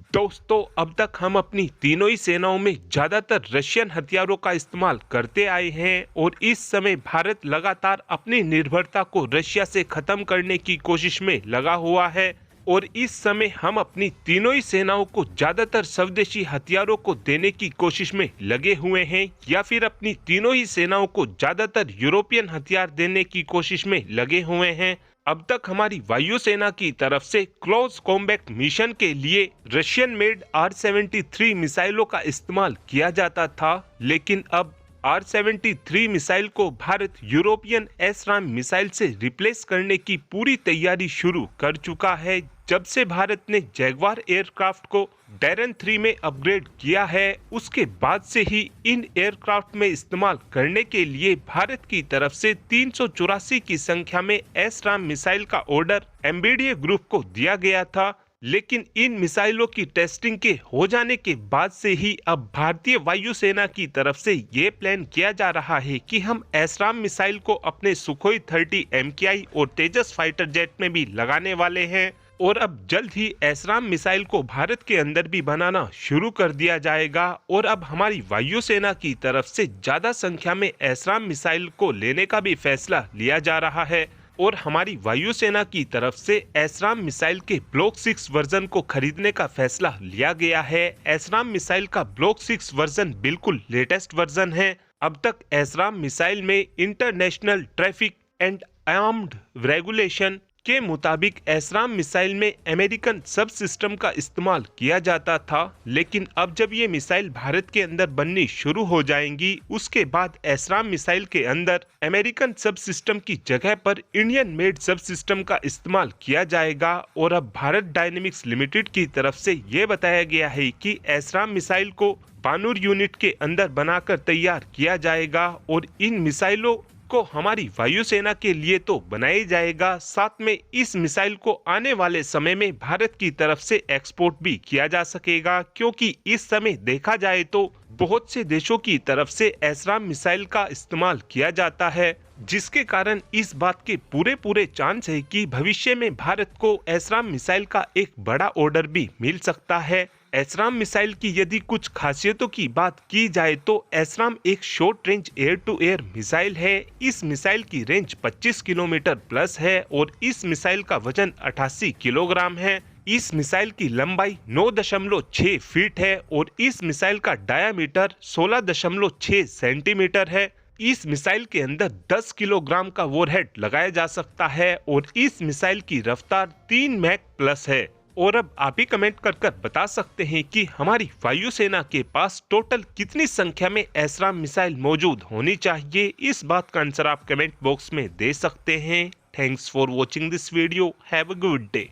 दोस्तों, अब तक हम अपनी तीनों ही सेनाओं में ज्यादातर रशियन हथियारों का इस्तेमाल करते आए हैं और इस समय भारत लगातार अपनी निर्भरता को रशिया से खत्म करने की कोशिश में लगा हुआ है। और इस समय हम अपनी तीनों ही सेनाओं को ज्यादातर स्वदेशी हथियारों को देने की कोशिश में लगे हुए हैं या फिर अपनी तीनों ही सेनाओं को ज्यादातर यूरोपियन हथियार देने की कोशिश में लगे हुए हैं। अब तक हमारी वायुसेना की तरफ से क्लोज कॉम्बैट मिशन के लिए रशियन मेड R-73 मिसाइलों का इस्तेमाल किया जाता था, लेकिन अब R-73 मिसाइल को भारत यूरोपियन एसराम मिसाइल से रिप्लेस करने की पूरी तैयारी शुरू कर चुका है। जब से भारत ने जैगवार एयरक्राफ्ट को डैरन 3 में अपग्रेड किया है, उसके बाद से ही इन एयरक्राफ्ट में इस्तेमाल करने के लिए भारत की तरफ से 384 की संख्या में एसराम मिसाइल का ऑर्डर एमबीडीए ग्रुप को दिया गया था। लेकिन इन मिसाइलों की टेस्टिंग के हो जाने के बाद से ही अब भारतीय वायुसेना की तरफ से ये प्लान किया जा रहा है कि हम एसराम मिसाइल को अपने सुखोई 30 MKI और तेजस फाइटर जेट में भी लगाने वाले हैं और अब जल्द ही एसराम मिसाइल को भारत के अंदर भी बनाना शुरू कर दिया जाएगा। और अब हमारी वायुसेना की तरफ से ज्यादा संख्या में एसराम मिसाइल को लेने का भी फैसला लिया जा रहा है और हमारी वायुसेना की तरफ से एसराम मिसाइल के ब्लॉक 6 वर्जन को खरीदने का फैसला लिया गया है। एसराम मिसाइल का ब्लॉक 6 वर्जन बिल्कुल लेटेस्ट वर्जन है। अब तक एसराम मिसाइल में international traffic and armed regulation के मुताबिक एसराम मिसाइल में अमेरिकन सब सिस्टम का इस्तेमाल किया जाता था, लेकिन अब जब ये मिसाइल भारत के अंदर बननी शुरू हो जाएंगी, उसके बाद एसराम मिसाइल के अंदर अमेरिकन सब सिस्टम की जगह पर इंडियन मेड सब सिस्टम का इस्तेमाल किया जाएगा। और अब भारत डायनेमिक्स लिमिटेड की तरफ से ये बताया गया है कि एसराम मिसाइल को बानूर यूनिट के अंदर बनाकर तैयार किया जाएगा और इन मिसाइलों को हमारी वायुसेना के लिए तो बनाया जाएगा, साथ में इस मिसाइल को आने वाले समय में भारत की तरफ से एक्सपोर्ट भी किया जा सकेगा, क्योंकि इस समय देखा जाए तो बहुत से देशों की तरफ से एसराम मिसाइल का इस्तेमाल किया जाता है, जिसके कारण इस बात के पूरे चांस है कि भविष्य में भारत को एसराम मिसाइल का एक बड़ा ऑर्डर भी मिल सकता है। एसराम मिसाइल की यदि कुछ खासियतों की बात की जाए तो एसराम एक short range air to air missile है। इस मिसाइल की रेंज 25 किलोमीटर प्लस है और इस मिसाइल का वजन 88 किलोग्राम है। इस मिसाइल की लंबाई 9.6 फीट है और इस मिसाइल का डायामीटर 16.6 सेंटीमीटर है। इस मिसाइल के अंदर 10 किलोग्राम का वॉरहेड लगाया जा सकता है और इस मिसाइल की रफ्तार 3 मैक प्लस है। और अब आप ही कमेंट कर बता सकते हैं कि हमारी वायुसेना के पास टोटल कितनी संख्या में एसराम मिसाइल मौजूद होनी चाहिए। इस बात का आंसर आप कमेंट बॉक्स में दे सकते हैं। Thanks for watching this video. Have a good day.